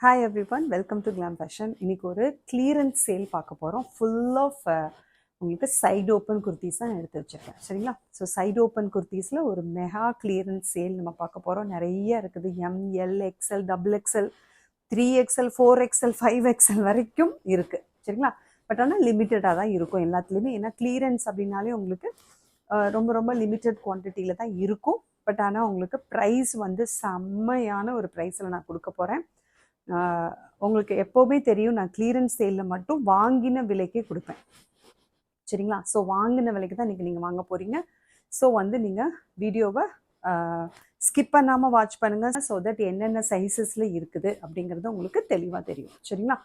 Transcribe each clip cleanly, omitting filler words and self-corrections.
Hi everyone, welcome to Glam Fashion. இன்னைக்கு ஒரு clearance sale பார்க்க போகிறோம். ஃபுல் ஆஃப் உங்களுக்கு சைடு ஓப்பன் குர்த்திஸ் தான் எடுத்து வச்சுருக்கேன் சரிங்களா. ஸோ சைடு ஓப்பன் குர்த்திஸில் ஒரு மெகா கிளியரன்ஸ் சேல் நம்ம பார்க்க போகிறோம். நிறைய இருக்குது. M L XL XL 3XL 4XL 5XL வரைக்கும் இருக்குது சரிங்களா. பட் ஆனால் லிமிட்டடாக தான் இருக்கும் எல்லாத்துலேயுமே. ஏன்னா கிளியரன்ஸ் அப்படின்னாலே உங்களுக்கு ரொம்ப ரொம்ப லிமிட்டட் குவான்டிட்டியில் தான் இருக்கும். பட் ஆனால் உங்களுக்கு ப்ரைஸ் வந்து செம்மையான ஒரு ப்ரைஸில் நான் கொடுக்க போகிறேன். உங்களுக்கு எப்போவுமே தெரியும், நான் கிளியரன்ஸ் சேலில் மட்டும் வாங்கின விலைக்கே கொடுப்பேன் சரிங்களா. ஸோ வாங்கின விலைக்கு தான் இன்றைக்கி நீங்கள் வாங்க போகிறீங்க. ஸோ வந்து நீங்கள் வீடியோவை ஸ்கிப் பண்ணாமல் வாட்ச் பண்ணுங்கள். ஸோ தட் என்னென்ன சைஸஸில் இருக்குது அப்படிங்கிறது உங்களுக்கு தெளிவாக தெரியும் சரிங்களா.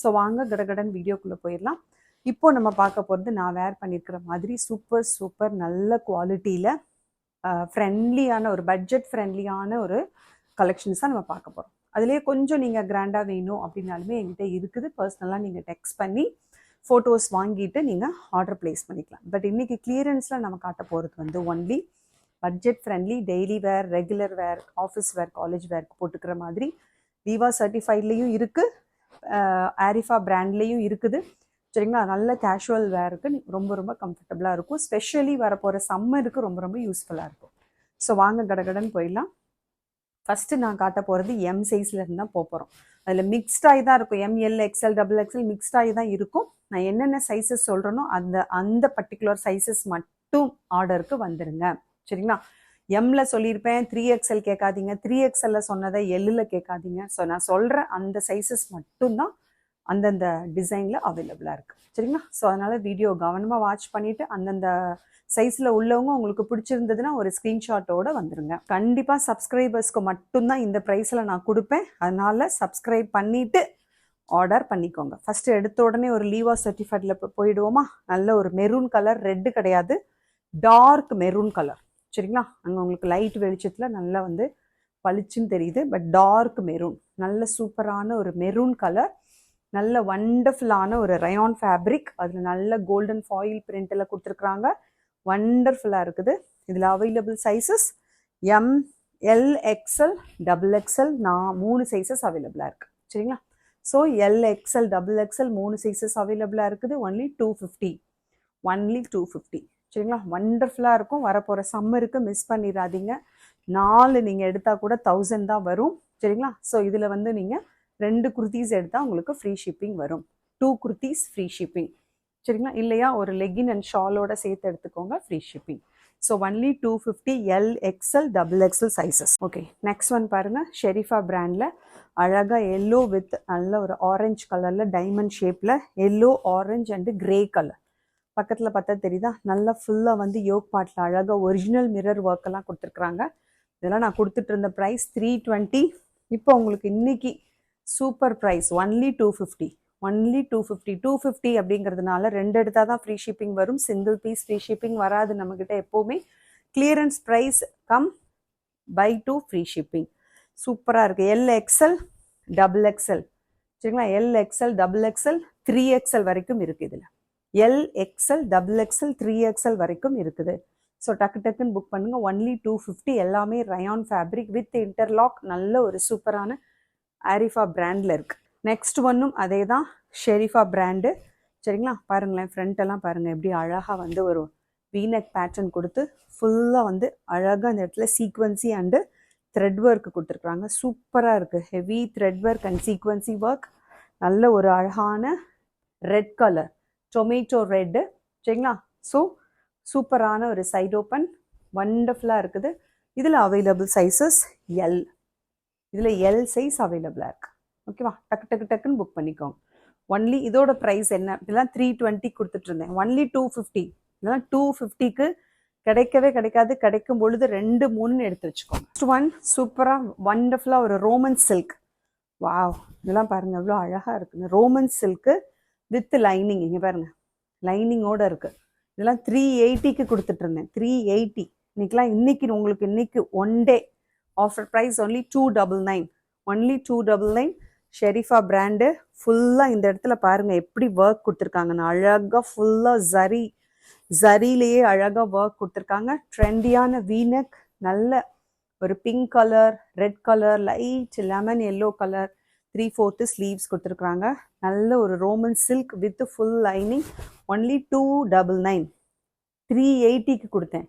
ஸோ வாங்க கடகடன் வீடியோக்குள்ளே போயிடலாம். இப்போது நம்ம பார்க்க போகிறது நான் வேர் பண்ணியிருக்கிற மாதிரி சூப்பர் நல்ல குவாலிட்டியில் ஃப்ரெண்ட்லியான ஒரு பட்ஜெட் ஃப்ரெண்ட்லியான ஒரு கலெக்ஷன்ஸ் தான் நம்ம பார்க்க போகிறோம். அதுலேயே கொஞ்சம் நீங்கள் கிராண்டாக வேணும் அப்படின்னாலுமே என்கிட்ட இருக்குது. பர்சனலாக நீங்கள் டெக்ஸ்ட் பண்ணி ஃபோட்டோஸ் வாங்கிட்டு நீங்கள் ஆர்டர் ப்ளேஸ் பண்ணிக்கலாம். பட் இன்றைக்கி கிளியரன்ஸில் நம்ம காட்ட போகிறது வந்து only budget friendly daily wear, regular wear, office wear, college வேர்க்கு போட்டுக்கிற மாதிரி விவா சர்டிஃபைட்லேயும் இருக்குது, ஆரிஃபா பிராண்ட்லேயும் இருக்குது சரிங்களா. நல்ல கேஷுவல் வேருக்கு ரொம்ப ரொம்ப கம்ஃபர்டபுளாக இருக்கும். ஸ்பெஷலி வரப்போகிற சம்மருக்கு ரொம்ப ரொம்ப யூஸ்ஃபுல்லாக இருக்கும். ஸோ வாங்க கடகடன் போயிடலாம். ஃபஸ்ட்டு நான் காட்ட போகிறது எம் சைஸில் இருந்தால் போகிறோம். அதில் மிக்ஸ்டாகி தான் இருக்கும். எம்எல் XL XXL மிக்ஸ்டாகி தான் இருக்கும். நான் என்னென்ன சைஸஸ் சொல்கிறேனோ அந்த பர்டிகுலர் சைஸஸ் மட்டும் ஆர்டருக்கு வந்துடுங்க சரிங்களா. எம்மில் சொல்லியிருப்பேன் 3XL கேட்காதீங்க, 3XL சொன்னதை எல்லில் கேட்காதீங்க. ஸோ நான் சொல்கிற அந்த சைஸஸ் மட்டும்தான் அந்தந்த டிசைனில் அவைலபிளாக இருக்குது சரிங்களா. ஸோ அதனால் வீடியோ கவனமாக வாட்ச் பண்ணிவிட்டு அந்தந்த சைஸில் உள்ளவங்க உங்களுக்கு பிடிச்சிருந்ததுன்னா ஒரு ஸ்க்ரீன்ஷாட்டோடு வந்துடுங்க. கண்டிப்பாக சப்ஸ்கிரைபர்ஸ்க்கு மட்டும்தான் இந்த ப்ரைஸில் நான் கொடுப்பேன். அதனால் சப்ஸ்கிரைப் பண்ணிவிட்டு ஆர்டர் பண்ணிக்கோங்க. ஃபஸ்ட்டு எடுத்த உடனே ஒரு லீவா சர்டிஃபைடில் போயிடுவோமா. நல்ல ஒரு மெரூன் கலர், ரெட்டு கிடையாது, டார்க் மெரூன் கலர் சரிங்களா. அங்கே உங்களுக்கு லைட் வெளிச்சத்தில் நல்லா வந்து பளிச்சுன்னு தெரியுது. பட் டார்க் மெரூன், நல்ல சூப்பரான ஒரு மெரூன் கலர், நல்ல வண்டர்ஃபுல்லான ஒரு ரயான் ஃபேப்ரிக். அதில் நல்ல கோல்டன் ஃபாயில் பிரிண்டில் கொடுத்துருக்குறாங்க. வண்டர்ஃபுல்லாக இருக்குது. இதில் available sizes ML XL XXL நான் 3 சைஸஸ் அவைலபிளாக இருக்குது சரிங்களா. ஸோ LXL XXL 3 சைஸஸ் அவைலபிளாக இருக்குது. ஒன்லி 250 சரிங்களா. வண்டர்ஃபுல்லாக இருக்கும். வரப்போகிற சம்மருக்கு மிஸ் பண்ணிடாதீங்க. 4 நீங்கள் எடுத்தால் கூட 1000 தான் வரும் சரிங்களா. ஸோ இதில் வந்து நீங்கள் 2 குர்த்திஸ் எடுத்தால் உங்களுக்கு ஃப்ரீ ஷிப்பிங் வரும். 2 குர்த்திஸ் ஃப்ரீ ஷிப்பிங் சரிங்களா. இல்லையா ஒரு லெகின் அண்ட் ஷாலோட சேர்த்து எடுத்துக்கோங்க, free shipping. So only 250 LXL XXL sizes. Okay, next one பாருங்கள். ஷெரீஃபா பிராண்டில் அழகாக எல்லோ வித் நல்ல ஒரு ஆரஞ்சு கலரில் டைமண்ட் ஷேப்பில் yellow, orange and grey colour. பக்கத்தில் பார்த்தா தெரியுதா, நல்லா ஃபுல்லாக வந்து யோக் பார்ட்டில் அழகாக ஒரிஜினல் மிரர் ஒர்க்கெல்லாம் கொடுத்துருக்குறாங்க. இதெல்லாம் நான் கொடுத்துட்டு இருந்த ப்ரைஸ் 320. இப்போ உங்களுக்கு இன்னைக்கு சூப்பர் ப்ரைஸ் ஒன்லி 250 அப்படிங்கிறதுனால 2 எடுத்தால் தான் ஃப்ரீ ஷிப்பிங் வரும். சிங்கிள் பீஸ் ஃப்ரீ ஷிப்பிங் வராது நம்மக்கிட்ட எப்போவுமே. Clearance price come buy 2 free shipping. சூப்பராக இருக்குது. LXL XXL சரிங்களா. LXL XXL 3XL வரைக்கும் இருக்குது. இதில் LXL XXL 3XL வரைக்கும் இருக்குது. ஸோ டக்குன்னு புக் பண்ணுங்கள். ஒன்லி 250. எல்லாமே ரயான் ஃபேப்ரிக் வித் இன்டர்லாக். நல்ல ஒரு சூப்பரான ஆரிஃபா பிராண்டில் இருக்குது. நெக்ஸ்ட் ஒன்றும் அதே தான், ஷெரீஃபா பிராண்டு சரிங்களா. பாருங்களேன், ஃப்ரண்ட்டெல்லாம் பாருங்கள் எப்படி அழகாக வந்து ஒரு வீனக் பேட்டர்ன் கொடுத்து ஃபுல்லாக வந்து அழகாக அந்த இடத்துல சீக்வன்சி அண்டு த்ரெட் ஒர்க் கொடுத்துருக்குறாங்க. சூப்பராக இருக்குது. Heavy thread work and சீக்வன்சி work. நல்ல ஒரு அழகான ரெட் கலர், டொமேட்டோ ரெட்டு சரிங்களா. ஸோ சூப்பரான ஒரு சைட் ஓப்பன், வண்டர்ஃபுல்லாக இருக்குது. இதில் அவைலபிள் சைஸஸ் எல். இதில் எல் சைஸ் அவைலபிளாக இருக்குது ஓகேவா. டக்குன்னு புக் பண்ணிக்கோங்க. ஒன்லி இதோட ப்ரைஸ் என்ன, இதெல்லாம் 320 கொடுத்துட்ருந்தேன். ஒன்லி 250. இதெல்லாம் 250க்கு கிடைக்காது. கிடைக்கும் பொழுது 2 3 எடுத்து வச்சுக்கோங்க. நெக்ஸ்ட் ஒன் சூப்பராக வண்டர்ஃபுல்லாக ஒரு ரோமன் சில்க். வாவ், இதெல்லாம் பாருங்கள் எவ்வளோ அழகாக இருக்குங்க. Roman silk with lining. இங்கே பாருங்கள், லைனிங்கோடு இருக்குது. இதெல்லாம் 380க்கு கொடுத்துட்ருந்தேன். 380. இன்னைக்கு உங்களுக்கு இன்னைக்கு one day offer price only 299. Only 299. Sharifa brand. ஃபுல்லாக இந்த இடத்துல பாருங்கள் எப்படி ஒர்க் கொடுத்துருக்காங்கன்னு. அழகாக ஃபுல்லாக ஜரிலேயே அழகாக ஒர்க் கொடுத்துருக்காங்க. ட்ரெண்டியான வீனக், நல்ல ஒரு pink colour, red colour, light lemon yellow colour, 3/4 sleeves கொடுத்துருக்குறாங்க. நல்ல ஒரு Roman silk with full lining. Only 299. 380க்கு கொடுத்தேன்.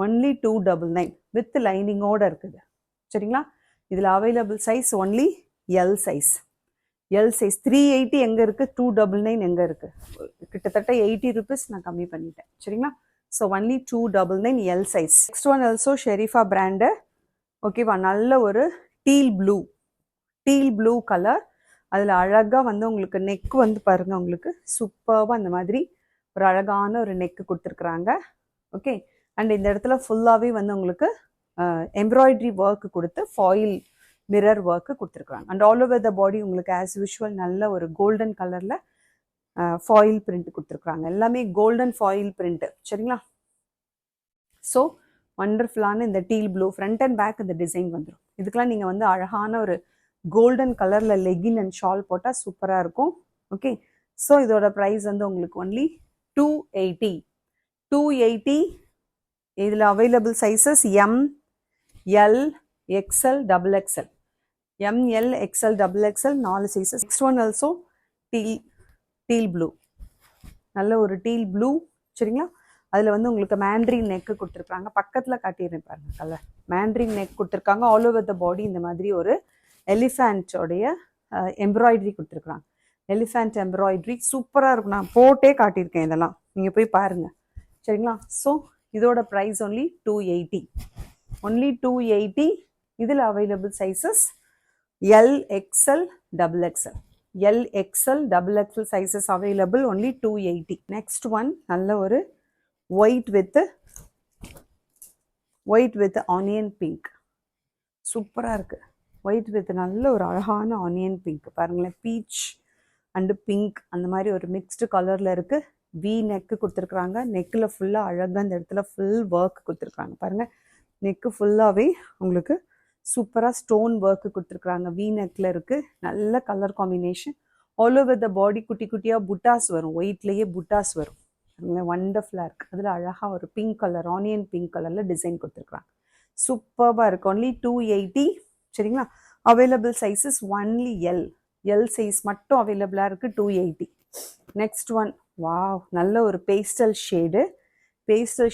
ஒன்லி 299 வித் லைனிங்கோடு இருக்குது. சரிங்களா? இதில் available size only L size. L size 380 எங்கே இருக்குது, 299 எங்கே இருக்குது? கிட்டத்தட்ட 80 rupees நான் கம்மி பண்ணிட்டேன். சரிங்களா? So only 299 L size. Next one also Sharifa brand. ஓகேவா? நல்ல ஒரு டீல் ப்ளூ கலர். அதில் அழகாக வந்து உங்களுக்கு நெக் வந்து பாருங்கள், உங்களுக்கு சூப்பராக அந்த மாதிரி ஒரு அழகான ஒரு நெக்கு கொடுத்துருக்குறாங்க. ஓகே. அண்ட் இந்த இடத்துல ஃபுல்லாகவே வந்து உங்களுக்கு எம்ப்ராய்டரி ஒர்க்கு கொடுத்து ஃபாயில் மிரர் ஒர்க்கு கொடுத்துருக்குறாங்க. And all over the body உங்களுக்கு ஆஸ் யூஷுவல் நல்ல ஒரு கோல்டன் கலரில் ஃபாயில் பிரிண்ட் கொடுத்துருக்குறாங்க. எல்லாமே கோல்டன் ஃபாயில் பிரிண்ட்டு. சரிங்களா? ஸோ வண்டர்ஃபுல்லான இந்த deal blue front and back இந்த டிசைன் வந்துடும். இதுக்கெலாம் நீங்கள் வந்து அழகான ஒரு கோல்டன் கலரில் லெகின் அண்ட் ஷால் போட்டால் சூப்பராக இருக்கும். ஓகே. ஸோ இதோட ப்ரைஸ் வந்து உங்களுக்கு ஒன்லி 280. இதில் available sizes M, L, XL, XXL. ML, XL, XXL 4 sizes. Next one also deal blue. நல்ல ஒரு டீல் ப்ளூ. சரிங்களா? அதில் வந்து உங்களுக்கு மேண்ட்ரின் நெக்கு கொடுத்துருக்காங்க. பக்கத்தில் காட்டிடுறேன் பாருங்க கலர். மேண்ட்ரின் நெக் கொடுத்துருக்காங்க. ஆல் ஓவர் த பாடி இந்த மாதிரி ஒரு எலிஃபேண்ட்டோடைய எம்ப்ராய்டரி கொடுத்துருக்குறாங்க. எலிஃபேண்ட் எம்ப்ராய்டரி சூப்பராக இருக்கும். நான் போட்டே காட்டியிருக்கேன், இதெல்லாம் நீங்கள் போய் பாருங்கள். சரிங்களா? ஸோ இதோட ப்ரைஸ் ஒன்லி 280. ஒன்லி 280. இதில் available sizes L, XL, XXL. L, XL, XXL sizes available. Only 280. Next one நல்ல ஒரு ஒயிட் வித் ஆனியன் பிங்க். சூப்பராக இருக்குது. ஒயிட் வித் நல்ல ஒரு அழகான ஆனியன் பிங்க் பாருங்களேன். பீச் அண்டு பிங்க் அந்த மாதிரி ஒரு மிக்ஸ்டு கலரில் இருக்குது. வி நெக்கு கொடுத்துருக்குறாங்க. நெக்கில் ஃபுல்லாக அழகாக இந்த இடத்துல ஃபுல் ஒர்க் கொடுத்துருக்குறாங்க பாருங்கள். நெக்கு ஃபுல்லாகவே உங்களுக்கு சூப்பராக ஸ்டோன் ஒர்க்கு கொடுத்துருக்குறாங்க. வி நெக்கில் இருக்குது. நல்ல colour combination. All over the body குட்டி குட்டியாக புட்டாஸ் வரும். ஒயிட்லேயே புட்டாஸ் வரும். வண்டர்ஃபுல்லாக இருக்குது. அதில் அழகாக ஒரு பிங்க் கலர், ஆனியன் பிங்க் கலரில் டிசைன் கொடுத்துருக்குறாங்க. சூப்பராக இருக்குது. ஒன்லி 280. சரிங்களா? Available sizes only L size மட்டும் அவைலபிளாக இருக்குது. 280. நெக்ஸ்ட் ஒன் வாவ், நல்ல ஒரு பேஸ்டல்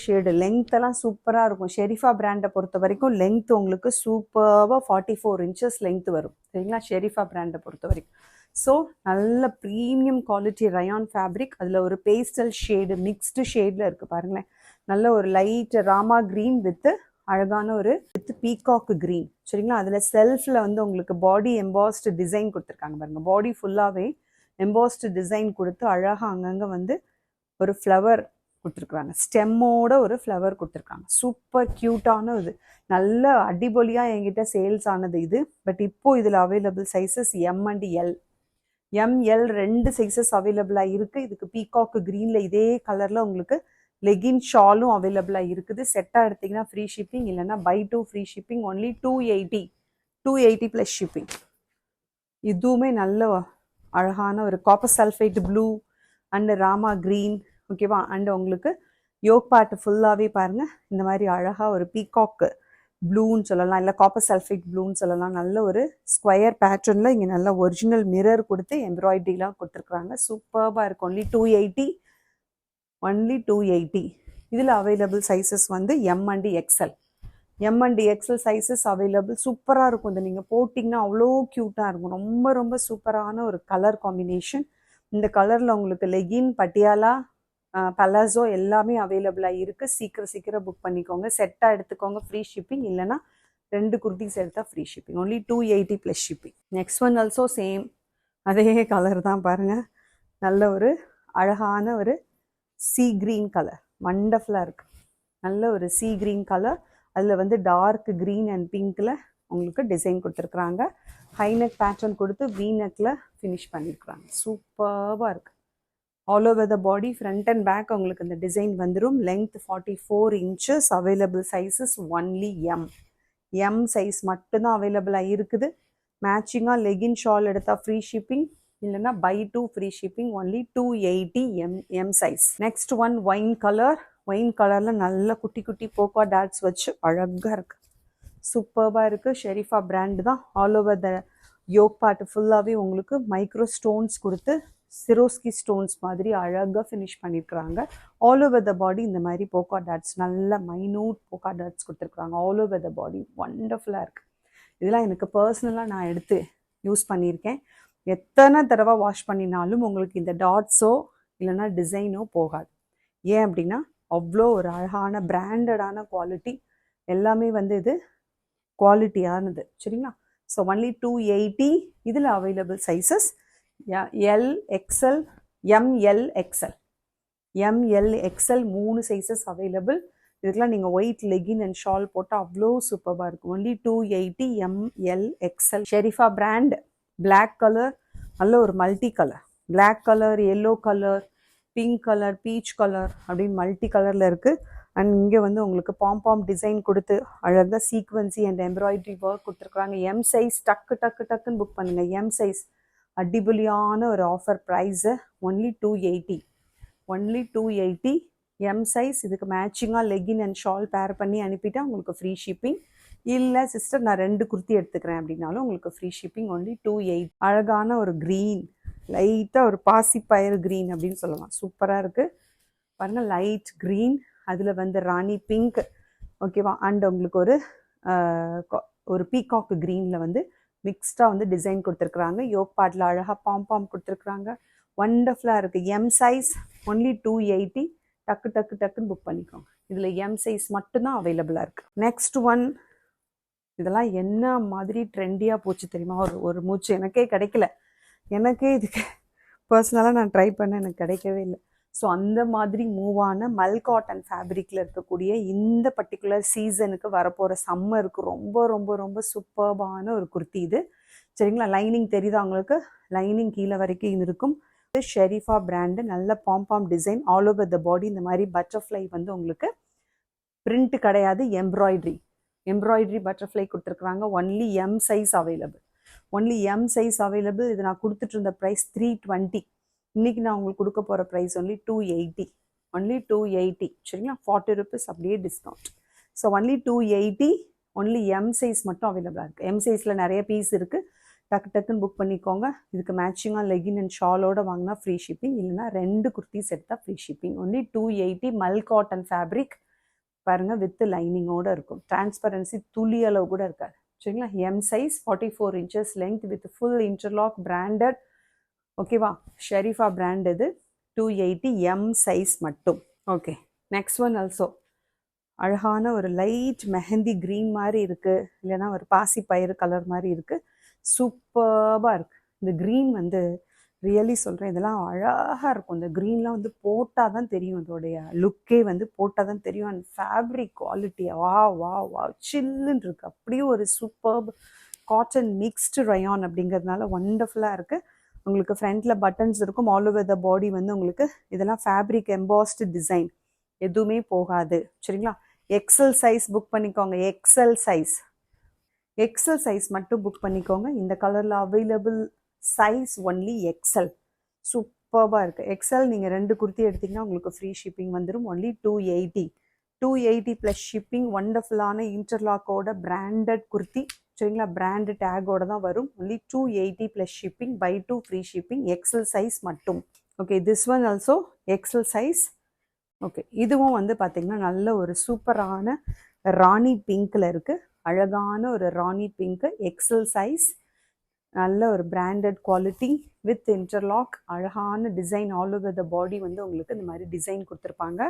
ஷேடு லென்த்தெல்லாம் சூப்பராக இருக்கும். ஷெரீஃபா பிராண்டை பொறுத்த வரைக்கும் லென்த் உங்களுக்கு சூப்பராக 44 inches லென்த் வரும். சரிங்களா? ஷெரீஃபா பிராண்டை பொறுத்த வரைக்கும். ஸோ நல்ல ப்ரீமியம் குவாலிட்டி ரயான் ஃபேப்ரிக். அதில் ஒரு பேஸ்டல் ஷேடு மிக்ஸ்டு ஷேடில் இருக்குது பாருங்களேன். நல்ல ஒரு லைட் ராமா க்ரீன் வித் அழகான ஒரு வித் பீகாக் க்ரீன். சரிங்களா? அதில் செல்ஃபில் வந்து உங்களுக்கு பாடி எம்பாஸ்டு டிசைன் கொடுத்துருக்காங்க பாருங்கள். பாடி ஃபுல்லாகவே எம்பாஸ்டு டிசைன் கொடுத்து அழகாக அங்கங்கே வந்து ஒரு ஃப்ளவர் கொடுத்துருக்குறாங்க. ஸ்டெம்மோட ஒரு ஃப்ளவர் கொடுத்துருக்காங்க. சூப்பர் க்யூட்டான இது. நல்ல அடிபொலியாக என்கிட்ட சேல்ஸ் ஆனது இது. பட் இப்போது இதில் available sizes M and L. ML 2 sizes அவைலபிளாக இருக்குது. இதுக்கு பீகாக் க்ரீனில் இதே கலரில் உங்களுக்கு லெகின் ஷாலும் அவைலபிளாக இருக்குது. செட்டாக எடுத்திங்கன்னா ஃப்ரீ ஷிப்பிங், இல்லைன்னா buy 2 free shipping. Only 280 plus shipping. இதுவுமே நல்ல அழகான ஒரு copper sulphate blue and Rama green. ஓகேவா? அண்டு உங்களுக்கு யோக் பார்ட் ஃபுல்லாகவே பாருங்கள் இந்த மாதிரி அழகாக ஒரு பீகாக் ப்ளூன்னு சொல்லலாம், இல்லை காப்பர் சல்ஃபைட் ப்ளூன்னு சொல்லலாம். நல்ல ஒரு ஸ்கொயர் பேட்டர்னில் இங்கே நல்ல ஒரிஜினல் மிரர் கொடுத்து எம்ப்ராய்டரிலாம் கொடுத்துருக்குறாங்க. சூப்பராக இருக்கும். ஒன்லி 280. இதில் அவைலபிள் சைஸஸ் வந்து M and XL sizes available. சூப்பராக இருக்கும். இதை நீங்கள் போட்டிங்கன்னா அவ்வளோ க்யூட்டாக இருக்கும். ரொம்ப ரொம்ப சூப்பரான ஒரு கலர் காம்பினேஷன். இந்த கலரில் உங்களுக்கு லெகின், பட்டியாலா, பலாசோ எல்லாமே அவைலபிளாக இருக்குது. சீக்கிரம் புக் பண்ணிக்கோங்க. செட்டாக எடுத்துக்கோங்க, ஃப்ரீ ஷிப்பிங். இல்லைனா 2 குர்த்திஸ் எடுத்தால் free shipping. Only 280 plus shipping. Next one also same அதே கலர் தான் பாருங்கள். நல்ல ஒரு அழகான ஒரு சீ க்ரீன் கலர். வண்டர்ஃபுல்லாக இருக்குது. நல்ல ஒரு சீ க்ரீன் கலர். அதில் வந்து டார்க் க்ரீன் அண்ட் பிங்க்கில் உங்களுக்கு டிசைன் கொடுத்துருக்குறாங்க. ஹைநெக் பேட்டர்ன் கொடுத்து வீநெக்கில் ஃபினிஷ் பண்ணியிருக்கிறாங்க. சூப்பராக இருக்குது. All over the body front and back உங்களுக்கு இந்த டிசைன் வந்துடும். Length 44 inches. Available sizes only M size மட்டும்தான் அவைலபிளாக இருக்குது. மேட்சிங்காக லெகின் ஷால் எடுத்தால் ஃப்ரீ ஷிப்பிங், இல்லைன்னா buy 2 free shipping. Only 280 M size. Next one wine கலரில் நல்ல குட்டி குட்டி போக்கா டாட்ஸ் வச்சு அழகாக இருக்குது. சூப்பராக இருக்குது. ஷெரீஃபா பிராண்டு தான். All over the yoke part ஃபுல்லாகவே உங்களுக்கு மைக்ரோ ஸ்டோன்ஸ் கொடுத்து சிரோஸ்கி ஸ்டோன்ஸ் மாதிரி அழகாக ஃபினிஷ் பண்ணியிருக்கிறாங்க. ஆல் ஓவர் த பாடி இந்த மாதிரி போக்கா டாட்ஸ், நல்ல மைனூட் போக்கா டாட்ஸ் கொடுத்துருக்குறாங்க. ஆல் ஓவர் த பாடி வண்டர்ஃபுல்லாக இருக்குது. இதெல்லாம் எனக்கு பர்சனலாக நான் எடுத்து யூஸ் பண்ணியிருக்கேன். எத்தனை தடவை வாஷ் பண்ணினாலும் உங்களுக்கு இந்த டாட்ஸோ இல்லைன்னா டிசைனோ போகாது. ஏன் அப்படின்னா அவ்வளோ ஒரு அழகான பிராண்டடான குவாலிட்டி, எல்லாமே வந்து இது குவாலிட்டியானது. சரிங்களா? So only 280. இதில் available sizes L, XL, ML, XL. ML, XL 3 sizes available. இதுக்கெல்லாம் நீங்கள் ஒயிட் லெகின் அண்ட் ஷால் போட்டால் அவ்வளோ சூப்பராக இருக்கும். Only 280 M L, XL. Sharifa brand, black colour, நல்ல ஒரு multi colour, black colour, yellow colour, pink colour, peach colour அப்படின்னு மல்டி கலரில் இருக்குது. அண்ட் இங்கே வந்து உங்களுக்கு பாம் டிசைன் கொடுத்து அழகாக சீக்வன்சி அண்ட் எம்ப்ராய்டரி ஒர்க் கொடுத்துருக்குறாங்க. எம் சைஸ் டக்குன்னு புக் பண்ணுங்கள். எம் சைஸ் அடிபொலியான ஒரு offer price only 280. Only 280 M size. இதுக்கு மேட்சிங்காக லெகின் அண்ட் ஷால் பேர் பண்ணி அனுப்பிட்டா உங்களுக்கு ஃப்ரீ ஷிப்பிங். இல்லை சிஸ்டர் நான் 2 குர்த்தி எடுத்துக்கிறேன் அப்படின்னாலும் உங்களுக்கு ஃப்ரீ ஷிப்பிங். ஒன்லி 280. அழகான ஒரு க்ரீன், லைட்டாக ஒரு பாசிப்பயிறு க்ரீன் அப்படின்னு சொல்லலாம். சூப்பராக இருக்குது பாருங்கள். லைட் க்ரீன், அதில் வந்து ராணி பிங்க், ஓகேவா? அண்ட் உங்களுக்கு ஒரு பீகாக் க்ரீனில் வந்து மிக்ஸ்டாக வந்து டிசைன் கொடுத்துருக்குறாங்க. யோக் பார்ட்டில் அழகாக பாம் கொடுத்துருக்குறாங்க. வண்டர்ஃபுல்லாக இருக்குது. M size only 280. டக்குன்னு புக் பண்ணிக்கோங்க. இதில் எம் சைஸ் மட்டும்தான் அவைலபிளாக இருக்குது. நெக்ஸ்ட் ஒன், இதெல்லாம் என்ன மாதிரி ட்ரெண்டியாக போச்சு தெரியுமா? ஒரு மூச்சு எனக்கே கிடைக்கல. எனக்கே இதுக்கு பர்சனலாக நான் ட்ரை பண்ண, எனக்கு கிடைக்கவே இல்லை. ஸோ அந்த மாதிரி மூவான மல் காட்டன் ஃபேப்ரிக்கில் இருக்கக்கூடிய இந்த பர்டிகுலர் சீசனுக்கு வரப்போகிற சம்மருக்கு ரொம்ப ரொம்ப ரொம்ப சூப்பர்பான ஒரு குர்த்தி இது. சரிங்களா? லைனிங் தெரியுதா உங்களுக்கு? லைனிங் கீழே வரைக்கும் இருக்கும். ஷெரீஃபா பிராண்டு, நல்ல palm design, all over the body. இந்த மாதிரி பட்டர்ஃப்ளை வந்து உங்களுக்கு பிரிண்ட் கிடையாது, எம்ப்ராய்டரி பட்டர்ஃப்ளை கொடுத்துருக்குறாங்க. Only M size available. Only M size available. இது நான் கொடுத்துட்டு இருந்த ப்ரைஸ் 320. இன்றைக்கி நான் உங்களுக்கு கொடுக்க போகிற ப்ரைஸ் ஒன்லி 280. ஒன்லி 280. சரிங்களா? 40 rupees அப்படியே discount. So only 280. Only M size மட்டும் அவைலபிளாக இருக்குது. எம் சைஸில் நிறைய பீஸ் இருக்குது. டக்குன்னு புக் பண்ணிக்கோங்க. இதுக்கு மேட்சிங்காக லெகின் அண்ட் ஷாலோட வாங்கினா ஃப்ரீ ஷிப்பிங், இல்லைனா 2 குர்த்திஸ் எடுத்தால் ஃப்ரீ ஷிப்பிங். ஒன்லி 280. மல் காட்டன் ஃபேப்ரிக் பாருங்கள், வித் லைனிங்கோடு இருக்கும். டிரான்ஸ்பரன்சி துளி அளவு கூட இருக்காது. சரிங்களா? M size 44 inches length with full interlock branded. ஓகேவா? ஷெரீஃபா பிராண்ட் இது. 280 எம் சைஸ் மட்டும். ஓகே, நெக்ஸ்ட் ஒன் ஆல்சோ அழகான ஒரு லைட் மெஹந்தி க்ரீன் மாதிரி இருக்குது, இல்லைன்னா ஒரு பாசி பயிறு கலர் மாதிரி இருக்குது. சூப்பர்பாக இருக்குது. இந்த க்ரீன் வந்து ரியலி சொல்கிறேன், இதெல்லாம் அழகாக இருக்கும். இந்த க்ரீன்லாம் வந்து போட்டால் தான் தெரியும், அதோடைய லுக்கே வந்து போட்டால் தான் தெரியும். அண்ட் ஃபேப்ரிக் குவாலிட்டி வா சில்லுன்னு இருக்குது. அப்படியே ஒரு சூப்பர்ப் காட்டன் மிக்ஸ்டு ரயான் அப்படிங்கிறதுனால வண்டர்ஃபுல்லாக இருக்குது. உங்களுக்கு ஃப்ரண்ட்டில் பட்டன்ஸ் இருக்கும். ஆல் ஓவர் த பாடி வந்து உங்களுக்கு இதெல்லாம் ஃபேப்ரிக் எம்பாஸ்டு டிசைன், எதுவுமே போகாது. சரிங்களா? எக்ஸல் சைஸ் புக் பண்ணிக்கோங்க. எக்ஸல் சைஸ் மட்டும் புக் பண்ணிக்கோங்க. இந்த கலரில் அவைலபிள் சைஸ் ஒன்லி எக்ஸல். சூப்பர்பாக இருக்குது. எக்ஸல் நீங்கள் 2 குர்த்தி எடுத்திங்கன்னா உங்களுக்கு ஃப்ரீ ஷிப்பிங் வந்துடும். Only 280 plus shipping. வண்டர்ஃபுல்லான இன்டர்லாக்கோட பிராண்டட் குர்த்தி. சரிங்களா? பிராண்டு டேகோட தான் வரும். Only 280 plus shipping. Buy 2 free shipping. XL size மட்டும். Okay, this one also XL size. Okay, இதுவும் வந்து பார்த்திங்கன்னா நல்ல ஒரு சூப்பரான ராணி பிங்க்கில் இருக்குது. அழகான ஒரு ராணி பிங்க்கு. XL size. நல்ல ஒரு பிராண்டட் குவாலிட்டி வித் இன்டர்லாக். அழகான design. All over the body வந்து உங்களுக்கு இந்த மாதிரி டிசைன் கொடுத்துருப்பாங்க.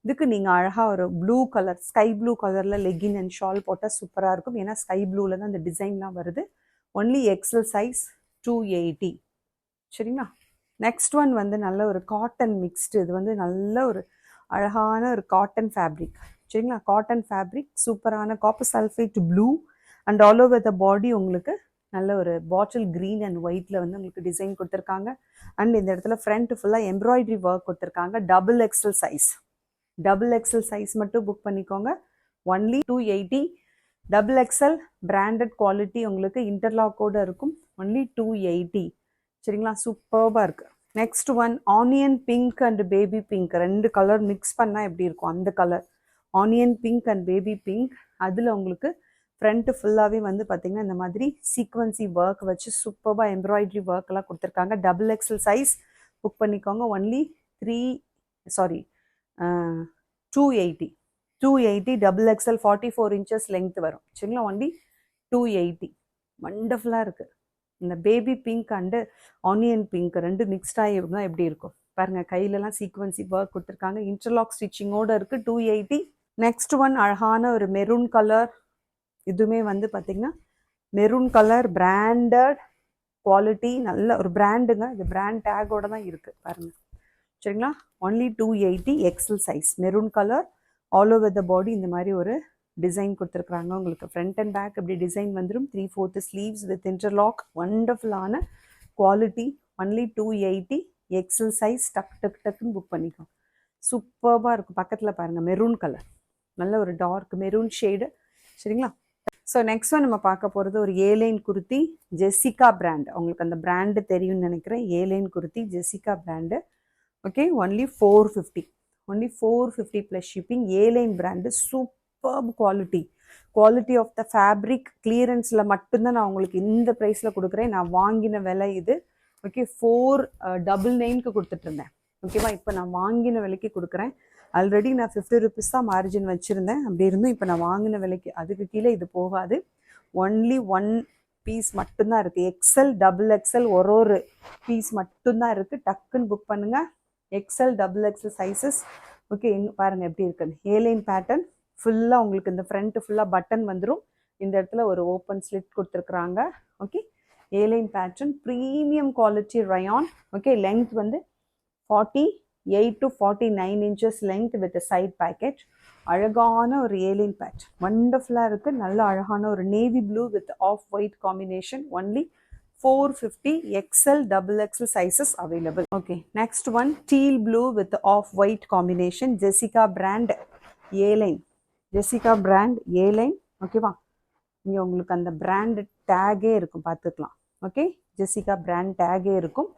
இதுக்கு நீங்கள் அழகாக ஒரு ப்ளூ கலர், ஸ்கை ப்ளூ கலரில் லெகின் அண்ட் ஷால் போட்டால் சூப்பராக இருக்கும். ஏன்னா ஸ்கை ப்ளூவில் தான் இந்த டிசைன்லாம் வருது. Only XL size 280. சரிங்களா? நெக்ஸ்ட் ஒன் வந்து நல்ல ஒரு காட்டன் மிக்ஸ்டு. இது வந்து நல்ல ஒரு அழகான ஒரு காட்டன் ஃபேப்ரிக். சரிங்களா? காட்டன் ஃபேப்ரிக், சூப்பரான copper sulphate blue and all over the body உங்களுக்கு நல்ல ஒரு பாட்டில் க்ரீன் அண்ட் ஒயிட்டில் வந்து உங்களுக்கு டிசைன் கொடுத்துருக்காங்க. அண்ட் இந்த இடத்துல ஃப்ரண்ட் ஃபுல்லாக எம்ப்ராய்டரி ஒர்க் கொடுத்துருக்காங்க. டபுள் எக்ஸல் சைஸ் மட்டும் புக் பண்ணிக்கோங்க. Only 280. Double XL branded quality உங்களுக்கு இன்டர்லாக்கோடு இருக்கும். ஒன்லி 280. சரிங்களா? சூப்பர்பாக இருக்குது. Next one onion pink and baby pink. 2 colour mix பண்ணால் எப்படி இருக்கும் அந்த colour. Onion pink and baby pink. அதில் உங்களுக்கு ஃப்ரண்ட் ஃபுல்லாகவே வந்து பார்த்தீங்கன்னா இந்த மாதிரி சீக்வன்சி ஒர்க் வச்சு சூப்பராக எம்ப்ராய்டரி ஒர்க்லாம் கொடுத்துருக்காங்க. டபுள் எக்ஸல் சைஸ் புக் பண்ணிக்கோங்க. Only 280 double XL 44 inches length வரும் சரிங்களா. ஒன்லி 280. வண்டர்ஃபுல்லாக இருக்குது. இந்த baby pink and onion pink ரெண்டு மிக்ஸ்டாகி இருந்தால் எப்படி இருக்கும் பாருங்கள். கையிலலாம் சீக்வன்சி ஒர்க் கொடுத்துருக்காங்க. இன்டர்லாக் ஸ்டிச்சிங்கோடு இருக்குது. 280. நெக்ஸ்ட் ஒன் அழகான ஒரு மெரூன் கலர். இதுவுமே வந்து பார்த்திங்கன்னா மெரூன் கலர் பிராண்டட் குவாலிட்டி, நல்ல ஒரு பிராண்டுங்க. இது பிராண்ட் டேக்கோட தான் இருக்குது பாருங்கள் சரிங்களா. Only 280 XL size maroon colour. All over the body இந்த மாதிரி ஒரு டிசைன் கொடுத்துருக்குறாங்க. உங்களுக்கு ஃப்ரண்ட் அண்ட் பேக் இப்படி டிசைன் வந்துடும். 3/4 ஸ்லீவ்ஸ் வித் இன்டர்லாக். வண்டர்ஃபுல்லான குவாலிட்டி. Only 280 XL size. டக்குன்னு புக் பண்ணிக்கோங்க. சூப்பராக இருக்கும். பக்கத்தில் பாருங்கள் மெரூன் கலர், நல்ல ஒரு டார்க் மெரூன் ஷேடு சரிங்களா. ஸோ நெக்ஸ்ட் ஒன் நம்ம பார்க்க போகிறது ஒரு ஏலைன் குர்த்தி, ஜெசிகா பிராண்ட். உங்களுக்கு அந்த பிராண்டு தெரியும்னு நினைக்கிறேன். A line kurti Jessica brand. Okay, only 450. Only 450 plus shipping. A line brand. Superb quality of the fabric. கிளியரன்ஸில் மட்டும்தான் நான் உங்களுக்கு இந்த ப்ரைஸில் கொடுக்குறேன். நான் வாங்கின விலை இது. ஓகே, 499க்கு கொடுத்துட்ருந்தேன். ஓகேவா, இப்போ நான் வாங்கின விலைக்கு கொடுக்குறேன். ஆல்ரெடி நான் 50 rupees தான் மார்ஜின் வச்சுருந்தேன். அப்படி இருந்தும் இப்போ நான் வாங்கின விலைக்கு அதுக்கு கீழே இது போகாது. ஒன்லி 1 பீஸ் மட்டும்தான் இருக்குது. எக்ஸல் டபுள் எக்ஸல் ஒரு பீஸ் மட்டும்தான் இருக்குது. டக்குன்னு புக் பண்ணுங்கள். XL double XL sizes. Okay, பாருங்கள் எப்படி இருக்குன்னு. ஏலைன் பேட்டர்ன் ஃபுல்லாக உங்களுக்கு இந்த ஃப்ரண்ட் ஃபுல்லாக பட்டன் வந்துடும். இந்த இடத்துல ஒரு ஓப்பன் ஸ்லிட் கொடுத்துருக்குறாங்க. Okay, A line pattern premium quality rayon. Okay, length வந்து 48 to 49 inches length with a side packet. அழகான ஒரு ஏலைன் பேட்ச். வண்டர்ஃபுல்லாக இருக்குது. நல்ல அழகான ஒரு navy blue with off white combination. Only 450 XL double XL sizes available. Okay, next one teal blue with off white combination. Jessica brand A-line. Jessica brand A-line. ஓகேவா, இங்கே உங்களுக்கு அந்த பிராண்ட் டேகே இருக்கும், பார்த்துக்கலாம். ஓகே, ஜெசிகா பிராண்ட் டேகே இருக்கும்.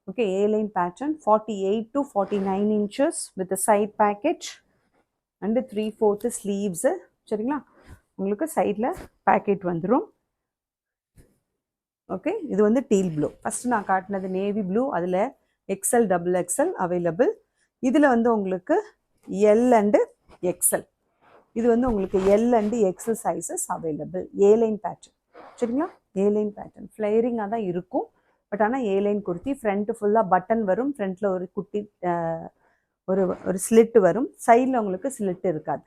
Okay, A-line pattern 48 to 49 inches with a side package and 3/4 sleeves சரிங்களா. உங்களுக்கு சைடில் பேக்கெட் வந்துடும். ஓகே, இது வந்து டீல் ப்ளூ. ஃபஸ்ட்டு நான் காட்டினது நேவி ப்ளூ, அதில் எக்ஸல் டபுள் எக்ஸல் அவைலபிள். இதில் வந்து உங்களுக்கு எல் அண்டு எக்ஸல். இது வந்து உங்களுக்கு L and XL sizes available. A line pattern சரிங்களா. ஏலைன் பேட்டர்ன் ஃப்ளேரிங்காக தான் இருக்கும். பட் ஆனால் ஏலைன் குர்த்தி. ஃப்ரண்ட்டு ஃபுல்லாக பட்டன் வரும். ஃப்ரண்ட்டில் ஒரு குட்டி ஒரு ஸ்லிட் வரும். சைடில் உங்களுக்கு ஸ்லிட் இருக்காது.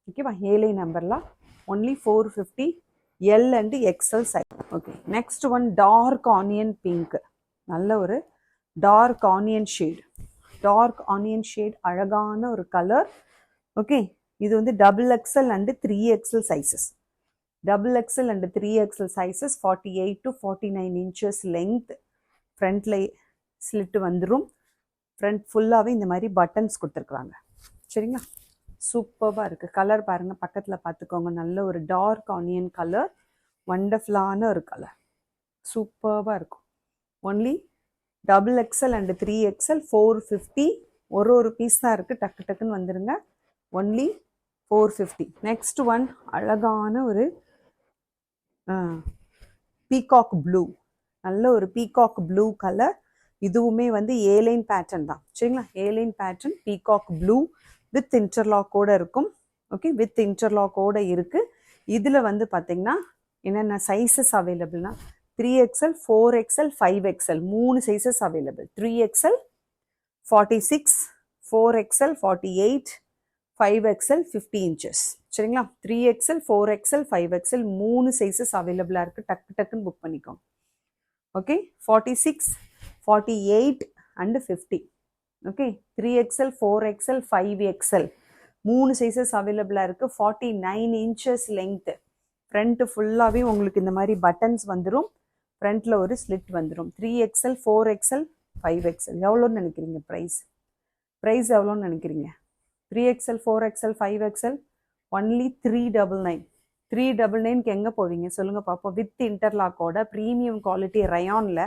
ஓகேவா, ஏலைன் நம்பர்லாம். Only 450 L and XL size. Okay, next one dark onion pink. நல்ல ஒரு dark onion shade. Dark onion shade அழகான ஒரு கலர். ஓகே, இது வந்து double XL and 3XL sizes. Double XL and 3XL sizes. 48 to 49 inches length. ஃப்ரண்ட்டில் slit வந்துடும். Front ஃபுல்லாகவே இந்த மாதிரி பட்டன்ஸ் கொடுத்துருக்குறாங்க சரிங்களா. சூப்பராக இருக்குது. கலர் பாருங்கள், பக்கத்தில் பார்த்துக்கோங்க. நல்ல ஒரு டார்க் ஆனியன் கலர். வண்டர்ஃபுல்லான ஒரு கலர். சூப்பராக இருக்கும். Only double XL and 3XL 450. ஒரு பீஸ் தான் இருக்குது. டக்குன்னு வந்துடுங்க. ஒன்லி 450. நெக்ஸ்ட் ஒன் அழகான ஒரு பீகாக் ப்ளூ. நல்ல ஒரு பீகாக் ப்ளூ கலர். இதுவுமே வந்து ஏலைன் பேட்டர்ன் தான் சரிங்களா. A line pattern peacock blue with இன்டர்லாக்கோடு இருக்கும். ஓகே, வித் இன்டர்லாக்கோடு இருக்குது. இதில் வந்து பார்த்திங்கன்னா என்னென்ன சைஸஸ் அவைலபிள்னா 3XL 4XL 5XL 3 sizes available. 3XL 46, 4XL 48, 5XL 50 inches சரிங்களா. 3XL 4XL 5XL 3 சைஸஸ் அவைலபிளாக இருக்குது. டக்குன்னு புக் பண்ணிக்கோங்க. Okay, 46, 48 and 50. Okay, 3XL 4XL 5XL 3 sizes அவைலபிளாக இருக்குது. 49 inches லென்த்து. ஃப்ரண்ட்டு ஃபுல்லாகவே உங்களுக்கு இந்த மாதிரி பட்டன்ஸ் வந்துடும். ஃப்ரண்ட்டில் ஒரு ஸ்லிட் வந்துடும். 3XL 4XL 5XL எவ்வளோன்னு நினைக்கிறீங்க ப்ரைஸ் எவ்வளோன்னு நினைக்கிறீங்க? 3XL 4XL 5XL only 399. 399க்கு எங்கே போவீங்க சொல்லுங்கள் பார்ப்போம். வித் இன்டர்லாக்கோட ப்ரீமியம் குவாலிட்டி ரயானில்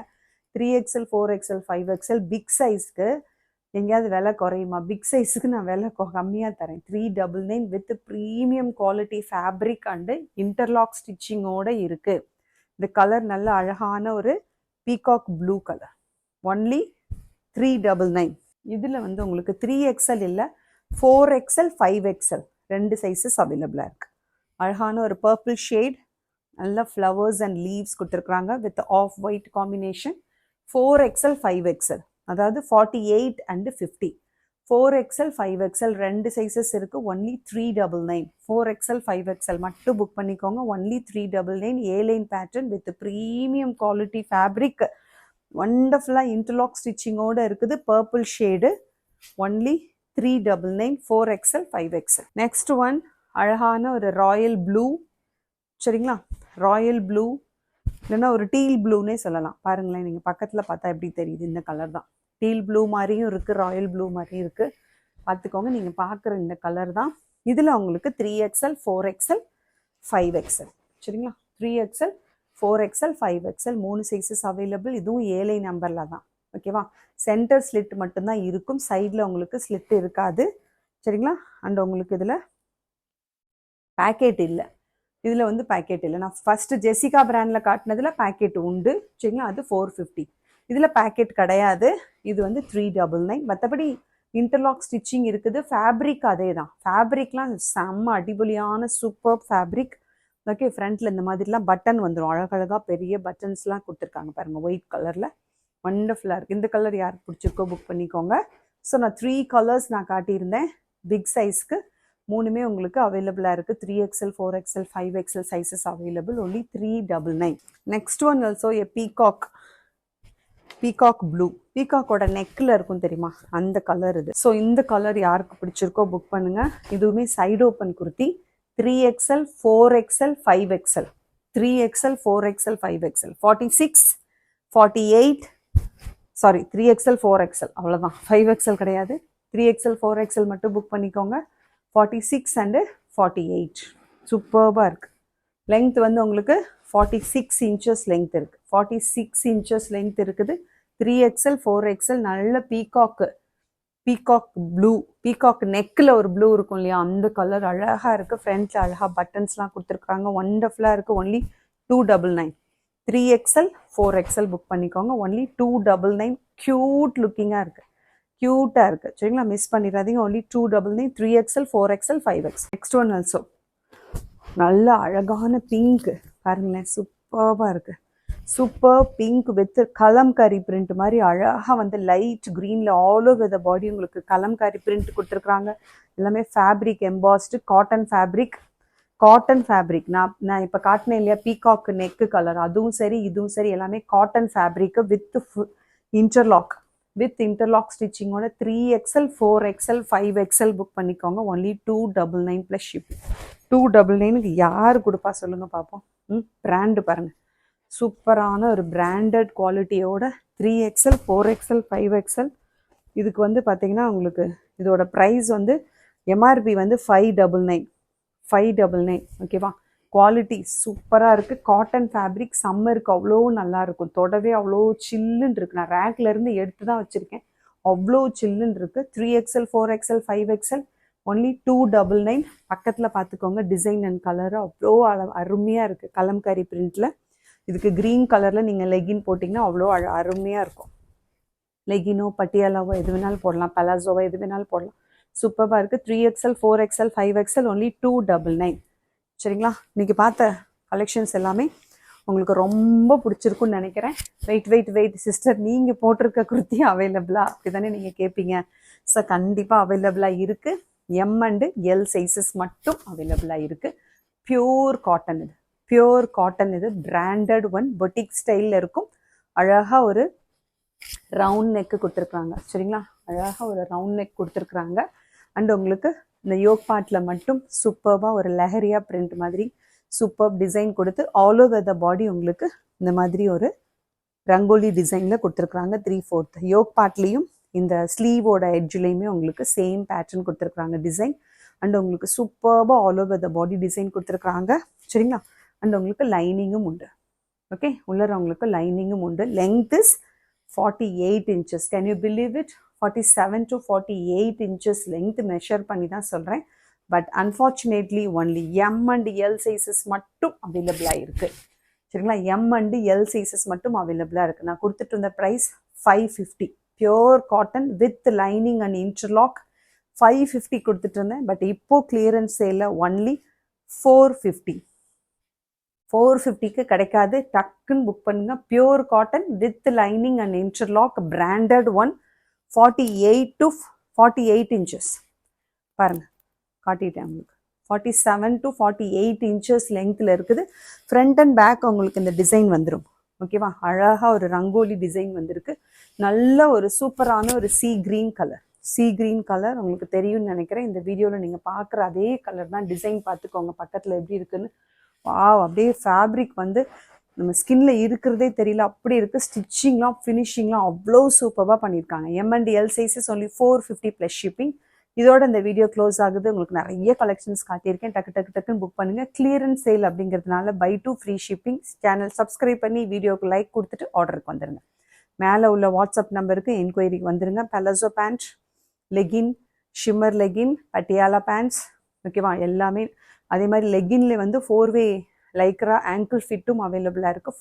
3XL 4XL 5XL பிக் சைஸ்க்கு எங்கேயாவது விலை குறையுமா? பிக் சைஸுக்கு நான் விலை கம்மியாக தரேன். 399 with premium quality fabric and interlock ஸ்டிச்சிங்கோடு இருக்குது. இந்த கலர் நல்ல அழகான ஒரு பீகாக் ப்ளூ கலர். ஒன்லி 399. இதில் வந்து உங்களுக்கு 3XL இல்லை, 4XL 5XL 2 சைஸஸ் அவைலபிளாக இருக்குது. அழகான ஒரு பர்பிள் ஷேட், நல்ல ஃப்ளவர்ஸ் அண்ட் லீவ்ஸ் கொடுத்துருக்குறாங்க with off white combination. 4XL 5XL, அதாவது 48 அண்டு 50. 4XL 5XL 2 சைஸஸ் இருக்குது. ஒன்லி 399. 4XL 5XL மட்டும் புக் பண்ணிக்கோங்க. Only 399. A-line pattern with premium quality fabric, வண்டர்ஃபுல்லாக இன்டர்லாக் ஸ்டிச்சிங்கோடு இருக்குது. Purple shade. Only 399. 4XL 5XL. Next one அழகான ஒரு ராயல் ப்ளூ. சரிங்களா? ராயல் ப்ளூ இல்லைன்னா ஒரு டீல் ப்ளூனே சொல்லலாம். பாருங்களேன், நீங்கள் பக்கத்தில் பார்த்தா எப்படி தெரியுது? இந்த கலர் தான். டீல் ப்ளூ மாதிரியும் இருக்குது, ராயல் ப்ளூ மாதிரியும் இருக்குது. பார்த்துக்கோங்க, நீங்கள் பார்க்குற இந்த கலர் தான். இதில் உங்களுக்கு 3XL 4XL 5XL. சரிங்களா? 3XL 4XL 5XL 3 sizes available. இதுவும் A-line நம்பரில் தான். ஓகேவா? சென்டர் ஸ்லிட் மட்டும்தான் இருக்கும், சைடில் உங்களுக்கு ஸ்லிட் இருக்காது. சரிங்களா? அண்ட் உங்களுக்கு இதில் பேக்கெட் இல்லை. இதில் வந்து பேக்கெட் இல்லை. நான் ஃபஸ்ட்டு ஜெசிகா பிராண்டில் காட்டினதில் பேக்கெட் உண்டு. சரிங்களா? அது 450. இதில் பேக்கெட் கிடையாது. இது வந்து 399. மற்றபடி இன்டர்லாக் ஸ்டிச்சிங் இருக்குது. ஃபேப்ரிக் அதே தான். ஃபேப்ரிக்லாம் செம்ம அடிபொலியான சூப்பர் ஃபேப்ரிக். ஓகே, ஃப்ரண்ட்டில் இந்த மாதிரிலாம் பட்டன் வந்துடும். அழகழகாக பெரிய பட்டன்ஸ்லாம் கொடுத்துருக்காங்க பாருங்கள், ஒயிட் கலரில். வண்டர்ஃபுல்லாக இருக்குது. இந்த கலர் யாருக்கு பிடிச்சிருக்கோ புக் பண்ணிக்கோங்க. ஸோ நான் 3 கலர்ஸ் நான் காட்டியிருந்தேன். பிக் சைஸ்க்கு 3மே உங்களுக்கு அவைலபிளாக இருக்குது. 3XL 4XL 5XL sizes available. Only 399. Next one also a peacock blue. பீகாக்கோட நெக்கில் இருக்கும் தெரியுமா, அந்த கலர் இது. ஸோ இந்த கலர் யாருக்கு பிடிச்சிருக்கோ புக் பண்ணுங்கள். இதுவுமே side open kurti. 3XL 4XL 5XL. 3XL 4XL 5XL 46 48. Sorry, 3XL 4XL அவ்வளோதான், 5XL கிடையாது. 3XL 4XL மட்டும் புக் பண்ணிக்கோங்க. 46 அண்டு 48 சூப்பர்பாக இருக்குது. லெங்த் வந்து உங்களுக்கு 46 இன்ச்சஸ் லெங்த் இருக்குது. 46 இன்ச்சஸ் லெங்த் இருக்குது. 3XL 4XL நல்ல பீகாக் ப்ளூ. பீகாக் நெக்கில் ஒரு ப்ளூ இருக்கும் இல்லையா, அந்த கலர் அழகாக இருக்குது. ஃப்ரண்ட்டில் அழகாக பட்டன்ஸ்லாம் கொடுத்துருக்காங்க. ஒண்டர்ஃபுல்லாக இருக்குது. ஒன்லி 299. 3XL 4XL புக் பண்ணிக்கோங்க. ஒன்லி 299. க்யூட் லுக்கிங்காக இருக்குது, க்யூட்டாக இருக்குது. சரிங்களா? மிஸ் பண்ணிடாதீங்க. Only 299. 3XL 4XL 5XL. Next one also நல்ல அழகான பிங்க். பாருங்களேன், சூப்பராக இருக்குது. Super pink with Kalamkari print மாதிரி அழகாக வந்து லைட் க்ரீனில் ஆல் ஓவர் த பாடி உங்களுக்கு கலம்காரி பிரிண்ட் கொடுத்துருக்குறாங்க. எல்லாமே ஃபேப்ரிக் எம்பாஸ்டு காட்டன் ஃபேப்ரிக். நான் இப்போ காட்டினேன் இல்லையா பீகாக் நெக்கு கலர், அதுவும் சரி இதுவும் சரி எல்லாமே காட்டன் ஃபேப்ரிக்கு வித் இன்டர்லாக் ஸ்டிச்சிங்கோட 3XL 4XL 5XL புக் பண்ணிக்கோங்க. Only 299 plus ship. 299க்கு யார் கொடுப்பா சொல்லுங்கள் பார்ப்போம். பிராண்டு பாருங்கள், சூப்பரான ஒரு பிராண்டட் குவாலிட்டியோட 3XL 4XL 5XL. இதுக்கு வந்து பார்த்தீங்கன்னா உங்களுக்கு இதோட ப்ரைஸ் வந்து MRP வந்து 599. ஓகேவா? குவாலிட்டி சூப்பராக இருக்குது. காட்டன் ஃபேப்ரிக் சம்மருக்கு அவ்வளோ நல்லாயிருக்கும். தொடவே அவ்வளோ சில்லுன்னு இருக்குது. நான் ரேக்லேருந்து எடுத்து தான் வச்சுருக்கேன். அவ்வளோ சில்லுன்னு இருக்குது. 3XL 4XL 5XL only 299. பக்கத்தில் பார்த்துக்கோங்க, டிசைன் அண்ட் கலரு அவ்வளோ அருமையாக இருக்குது. கலம்காரி பிரிண்டில் இதுக்கு க்ரீன் கலரில் நீங்கள் லெகின் போட்டிங்கன்னா அவ்வளோ அருமையாக இருக்கும். லெகினோ பட்டியாலாவோ எது வேணாலும் போடலாம், பலாசோவோ எது வேணாலும் போடலாம். சூப்பராக இருக்குது. 3XL 4XL 5XL only 299. சரிங்களா? இன்றைக்கி பார்த்த கலெக்ஷன்ஸ் எல்லாமே உங்களுக்கு ரொம்ப பிடிச்சிருக்குன்னு நினைக்கிறேன். வெயிட் சிஸ்டர், நீங்கள் போட்டிருக்க குர்த்தி அவைலபிளாக அப்படி தானே நீங்கள் கேட்பீங்க. ஸோ கண்டிப்பாக அவைலபிளாக இருக்குது. M அண்டு L சைஸஸ் மட்டும் அவைலபிளாக இருக்குது. பியூர் காட்டன் இது பிராண்டட் ஒன். பொட்டிக் ஸ்டைலில் இருக்கும். அழகாக ஒரு ரவுண்ட் நெக்கு கொடுத்துருக்குறாங்க. சரிங்களா? அழகாக ஒரு ரவுண்ட் நெக் கொடுத்துருக்குறாங்க. அண்ட் உங்களுக்கு இந்த யோக் பார்ட்டில் மட்டும் சூப்பர்பாக ஒரு லெஹரியா பிரிண்ட் மாதிரி சூப்பர் டிசைன் கொடுத்து ஆல் ஓவர் த பாடி உங்களுக்கு இந்த மாதிரி ஒரு ரங்கோலி டிசைனில் கொடுத்துருக்குறாங்க. 3/4 யோக் பார்ட்லேயும் இந்த ஸ்லீவோட எட்ஜ்லேயுமே உங்களுக்கு சேம் பேட்டர்ன் கொடுத்துருக்குறாங்க டிசைன். அண்ட் உங்களுக்கு சூப்பர்பாக all over the body design கொடுத்துருக்குறாங்க. சரிங்களா? அண்ட் உங்களுக்கு லைனிங்கும் உண்டு. ஓகே, உள்ளர உங்களுக்கு லைனிங்கும் உண்டு. Length is 48 inches. Can you believe it? 47 to 48 inches length measure பண்ணி தான் சொல்கிறேன். But unfortunately only M and L sizes மட்டும் அவைலபிளாக இருக்குது. சரிங்களா, எம் அண்டு எல் சைஸஸ் மட்டும் அவைலபிளாக இருக்குது. நான் கொடுத்துட்டு இருந்த price 550. Pure cotton with lining and interlock 550 கொடுத்துட்டு இருந்தேன். பட் இப்போ கிளியரன்ஸ் சேலில் ஒன்லி 450. 450க்கு கிடைக்காது, டக்குன்னு புக் பண்ணுங்க. Pure cotton with lining and interlock branded one. 48 to 48 inches பாருங்க, காட்டிட்டேன் உங்களுக்கு. 47 to 48 inches லெங்க்ல இருக்குது. ஃப்ரண்ட் அண்ட் பேக் உங்களுக்கு இந்த டிசைன் வந்துடும். ஓகேவா, அழகாக ஒரு ரங்கோலி டிசைன் வந்திருக்கு. நல்ல ஒரு சூப்பரான ஒரு sea green colour. Sea green colour உங்களுக்கு தெரியும்னு நினைக்கிறேன். இந்த வீடியோவில் நீங்கள் பார்க்குற அதே கலர் தான். டிசைன் பார்த்துக்கோங்க பக்கத்தில் எப்படி இருக்குன்னு. அப்படியே ஃபேப்ரிக் வந்து நம்ம ஸ்கின்ல இருக்கிறதே தெரியல, அப்படி இருக்குது. ஸ்டிச்சிங்லாம் ஃபினிஷிங்லாம் அவ்வளோ சூப்பராக பண்ணியிருக்காங்க. M and L sizes only 450 plus shipping. இதோட இந்த வீடியோ க்ளோஸ் ஆகுது. உங்களுக்கு நிறைய கலெக்ஷன்ஸ் காட்டியிருக்கேன். டக்குன்னு புக் பண்ணுங்கள். கிளியரன்ஸ் சேல் அப்படிங்கிறதுனால buy 2 free shipping. Channel subscribe பண்ணி வீடியோக்கு லைக் கொடுத்துட்டு ஆர்டருக்கு வந்துடுங்க. மேலே உள்ள வாட்ஸ்அப் நம்பருக்கு என்கொயரிக்கு வந்துடுங்க. Palazzo pant, legging, shimmer legging, Patiala pants, ஓகேவா, எல்லாமே. அதே மாதிரி லெகின்ல வந்து 4-way லைக்ரா ஆங்கிள் ஃபிட்டும் அவைலபிளாக இருக்குது.